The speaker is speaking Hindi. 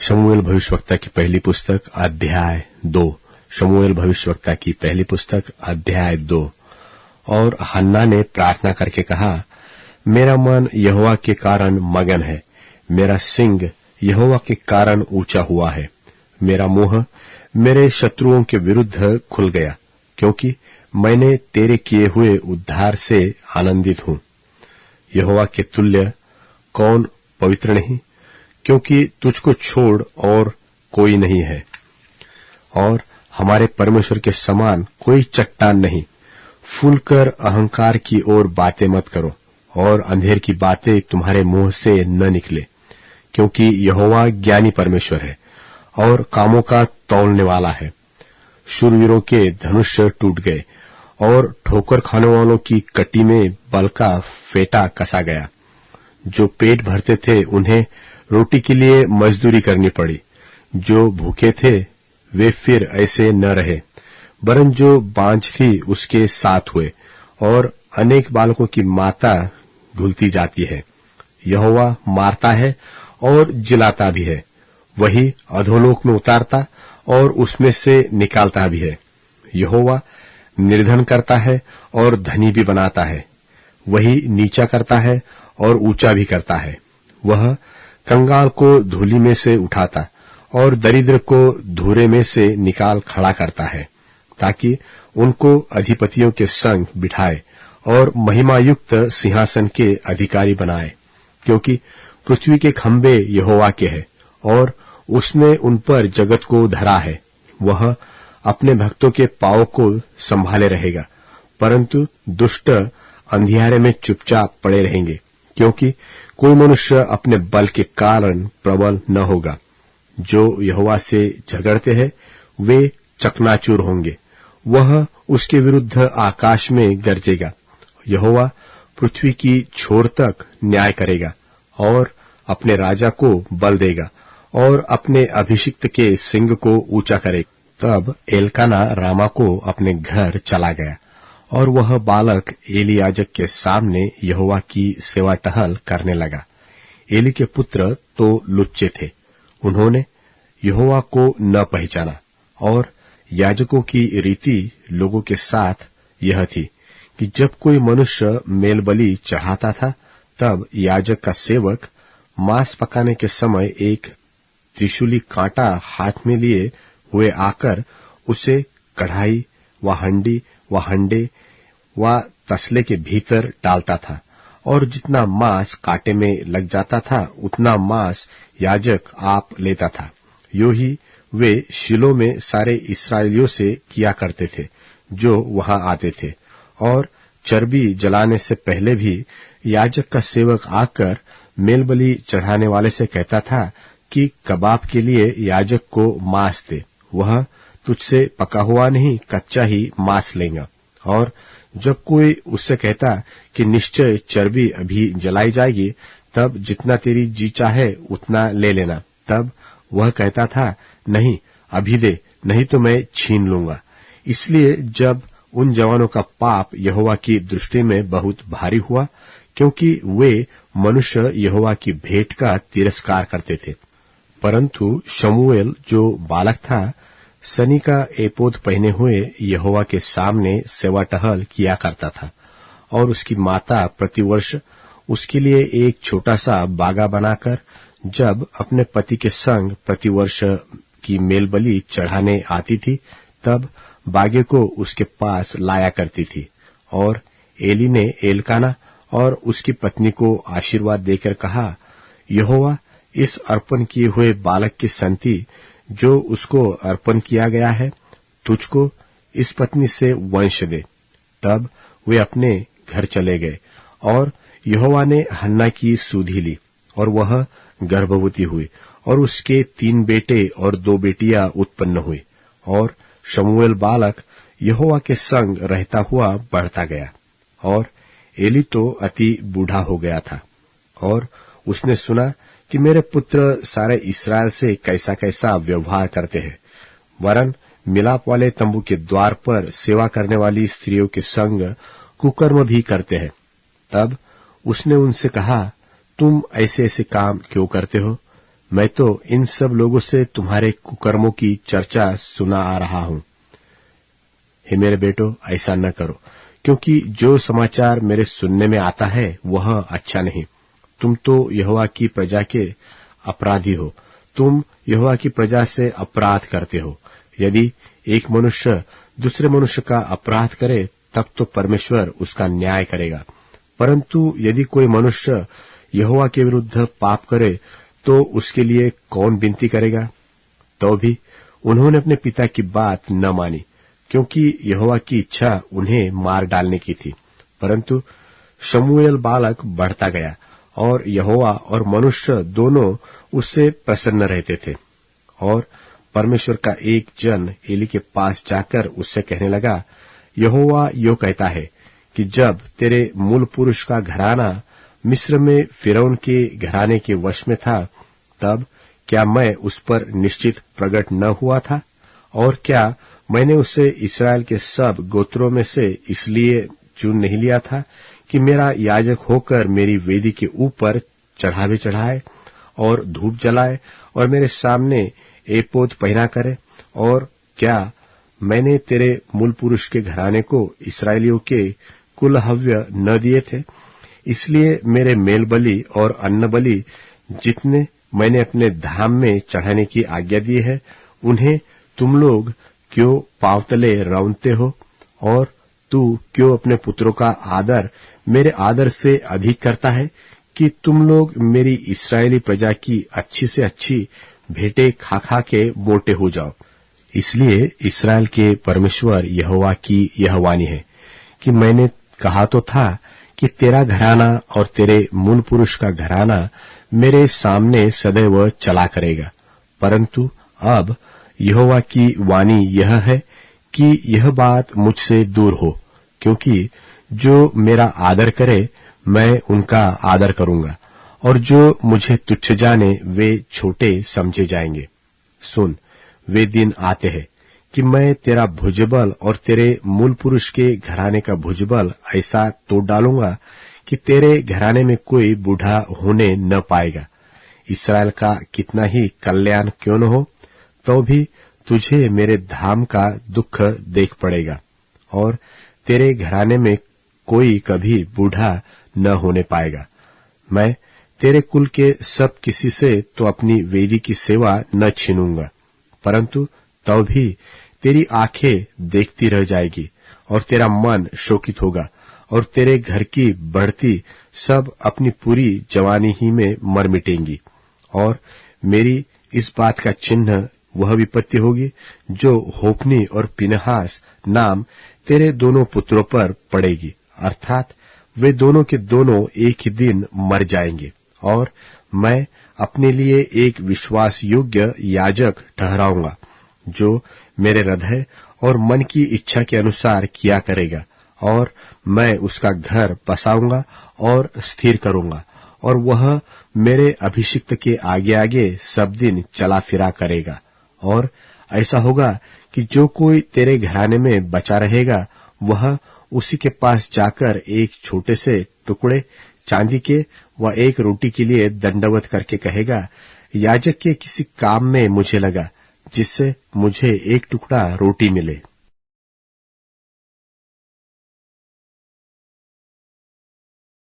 शमूएल भविष्यवक्ता की पहली पुस्तक अध्याय 2। शमूएल भविष्यवक्ता की पहली पुस्तक अध्याय 2। और हन्ना ने प्रार्थना करके कहा, मेरा मन यहोवा के कारण मगन है, मेरा सिंग यहोवा के कारण ऊंचा हुआ है। मेरा मुंह मेरे शत्रुओं के विरुद्ध खुल गया, क्योंकि मैंने तेरे किए हुए उद्धार से आनंदित हूं। यहोवा के तुल्य कौन पवित्र नहीं, क्योंकि तुझको छोड़ और कोई नहीं है, और हमारे परमेश्वर के समान कोई चट्टान नहीं। फूलकर अहंकार की ओर बातें मत करो, और अंधेर की बातें तुम्हारे मुंह से न निकले, क्योंकि यहोवा ज्ञानी परमेश्वर है और कामों का तौलने वाला है। शूरवीरों के धनुष टूट गए, और ठोकर खाने वालों की कटी में बल का फेटा कसा गया। जो पेट भरते थे उन्हें रोटी के लिए मजदूरी करनी पड़ी, जो भूखे थे वे फिर ऐसे न रहे, वरन जो बांझ थी उसके साथ हुए, और अनेक बालकों की माता घुलती जाती है। यहोवा मारता है और जिलाता भी है, वही अधोलोक में उतारता और उसमें से निकालता भी है। यहोवा निर्धन करता है और धनी भी बनाता है, वही नीचा करता है और ऊंचा भी करता है। वह कंगाल को धूलि में से उठाता और दरिद्र को धूरे में से निकाल खड़ा करता है, ताकि उनको अधिपतियों के संग बिठाए और महिमायुक्त सिंहासन के अधिकारी बनाए। क्योंकि पृथ्वी के खंभे यहोवा के हैं, और उसने उन पर जगत को धरा है। वह अपने भक्तों के पांव को संभाले रहेगा, परंतु दुष्ट अंधियारे में चुपचाप पड़े रहेंगे, क्योंकि कोई मनुष्य अपने बल के कारण प्रबल न होगा। जो यहोवा से झगड़ते हैं वे चकनाचूर होंगे। वह उसके विरुद्ध आकाश में गरजेगा। यहोवा पृथ्वी की छोर तक न्याय करेगा और अपने राजा को बल देगा और अपने अभिषिक्त के सिंग को ऊंचा करेगा। तब एलकाना रामा को अपने घर चला गया, और वह बालक एली याजक के सामने यहोवा की सेवा टहल करने लगा। एली के पुत्र तो लुच्चे थे, उन्होंने यहोवा को न पहचाना। और याजकों की रीति लोगों के साथ यह थी कि जब कोई मनुष्य मेलबलि चढ़ाता था, तब याजक का सेवक मांस पकाने के समय एक त्रिशूली कांटा हाथ में लिए हुए आकर उसे कढ़ाई व हंडी व हंडे व तसले के भीतर डालता था, और जितना मांस कांटे में लग जाता था उतना मांस याजक आप लेता था। यो ही वे शिलो में सारे इस्राएलियों से किया करते थे जो वहां आते थे। और चर्बी जलाने से पहले भी याजक का सेवक आकर मेलबलि चढ़ाने वाले से कहता था कि कबाब के लिए याजक को मांस दे, वह तुझसे पका हुआ नहीं कच्चा ही मांस लेगा। और जब कोई उससे कहता कि निश्चय चर्बी अभी जलाई जाएगी, तब जितना तेरी जी चाहे उतना ले लेना, तब वह कहता था, नहीं अभी दे, नहीं तो मैं छीन लूंगा। इसलिए जब उन जवानों का पाप यहोवा की दृष्टि में बहुत भारी हुआ, क्योंकि वे मनुष्य यहोवा की भेंट का तिरस्कार करते थे। परंतु शमूएल जो बालक था, सनी का एपोद पहने हुए यहोवा के सामने सेवा टहल किया करता था, और उसकी माता प्रतिवर्ष उसके लिए एक छोटा सा बागा बनाकर जब अपने पति के संग प्रतिवर्ष की मेलबलि चढ़ाने आती थी, तब बागे को उसके पास लाया करती थी। और एली ने एलकाना और उसकी पत्नी को आशीर्वाद देकर कहा, यहोवा इस अर्पण किए हुए बालक की संति जो उसको अर्पण किया गया है, तुझको इस पत्नी से वंश दे। तब वे अपने घर चले गए, और यहोवा ने हन्ना की सुधि ली, और वह गर्भवती हुई, और उसके 3 बेटे और 2 बेटियां उत्पन्न हुई। और शमूएल बालक यहोवा के संग रहता हुआ बढ़ता गया। और एली तो अति बूढ़ा हो गया था, और उसने सुना कि मेरे पुत्र सारे इस्राएल से कैसा कैसा व्यवहार करते हैं, वरन मिलाप वाले तंबू के द्वार पर सेवा करने वाली स्त्रियों के संग कुकर्म भी करते हैं। तब उसने उनसे कहा, तुम ऐसे ऐसे काम क्यों करते हो? मैं तो इन सब लोगों से तुम्हारे कुकर्मों की चर्चा सुना आ रहा हूं। हे मेरे बेटो, ऐसा न करो, क्योंकि जो समाचार मेरे सुनने में आता है वह अच्छा नहीं। तुम तो यहोवा की प्रजा के अपराधी हो। तुम यहोवा की प्रजा से अपराध करते हो। यदि एक मनुष्य दूसरे मनुष्य का अपराध करे तब तो परमेश्वर उसका न्याय करेगा, परंतु यदि कोई मनुष्य यहोवा के विरुद्ध पाप करे तो उसके लिए कौन विनती करेगा? तो भी उन्होंने अपने पिता की बात न मानी, क्योंकि यहोवा की इच्छा उन्हें मार डालने की थी। परंतु शमूएल बालक बढ़ता गया और यहोवा और मनुष्य दोनों उससे प्रसन्न रहते थे। और परमेश्वर का एक जन एली के पास जाकर उससे कहने लगा, यहोवा यो कहता है कि जब तेरे मूल पुरुष का घराना मिस्र में फिरौन के घराने के वश में था, तब क्या मैं उस पर निश्चित प्रकट न हुआ था? और क्या मैंने उसे इस्राएल के सब गोत्रों में से इसलिए चुन नहीं लिया था कि मेरा याजक होकर मेरी वेदी के ऊपर चढ़ावे चढ़ाए और धूप जलाए और मेरे सामने एपोद पहना करे? और क्या मैंने तेरे मूल पुरुष के घराने को इस्राएलियों के कुल हव्य न दिए थे? इसलिए मेरे मेल बलि और अन्न बलि जितने मैंने अपने धाम में चढ़ाने की आज्ञा दी है, उन्हें तुम लोग क्यों पांवतले रौंदते हो? और तू क्यों अपने पुत्रों का आदर मेरे आदर से अधिक करता है कि तुम लोग मेरी इस्राएली प्रजा की अच्छी से अच्छी भेंटें खा खा के मोटे हो जाओ? इसलिए इस्राएल के परमेश्वर यहोवा की यह वाणी है कि मैंने कहा तो था कि तेरा घराना और तेरे मूल पुरुष का घराना मेरे सामने सदैव चला करेगा, परंतु अब यहोवा की वाणी यह है कि यह बात मुझसे दूर हो, क्योंकि जो मेरा आदर करे मैं उनका आदर करूंगा, और जो मुझे तुच्छ जाने वे छोटे समझे जाएंगे। सुन, वे दिन आते हैं कि मैं तेरा भुजबल और तेरे मूल पुरुष के घराने का भुजबल ऐसा तोड़ डालूंगा कि तेरे घराने में कोई बूढ़ा होने न पाएगा। इस्राएल का कितना ही कल्याण क्यों न हो, तो भी तुझे मेरे धाम का दुख देख पड़ेगा, और तेरे घराने में कोई कभी बूढ़ा न होने पाएगा। मैं तेरे कुल के सब किसी से तो अपनी वेदी की सेवा न छीनूंगा, परंतु तो भी तेरी आंखें देखती रह जाएगी और तेरा मन शोकित होगा, और तेरे घर की बढ़ती सब अपनी पूरी जवानी ही में मर मिटेंगी। और मेरी इस बात का चिन्ह वह विपत्ति होगी जो होप्नी और पिनहास नाम तेरे दोनों पुत्रों पर पड़ेगी, अर्थात वे दोनों के दोनों एक ही दिन मर जाएंगे, और मैं अपने लिए एक विश्वास योग्य याजक ठहराऊंगा जो मेरे हृदय और मन की इच्छा के अनुसार किया करेगा, और मैं उसका घर बसाऊंगा और स्थिर करूंगा, और वह मेरे अभिषिक्त के आगे आगे सब दिन चला फिरा करेगा। और ऐसा होगा कि जो कोई तेरे घराने में बचा रहेगा वह उसी के पास जाकर एक छोटे से टुकड़े चांदी के व एक रोटी के लिए दंडवत करके कहेगा, याजक के किसी काम में मुझे लगा जिससे मुझे एक टुकड़ा रोटी मिले।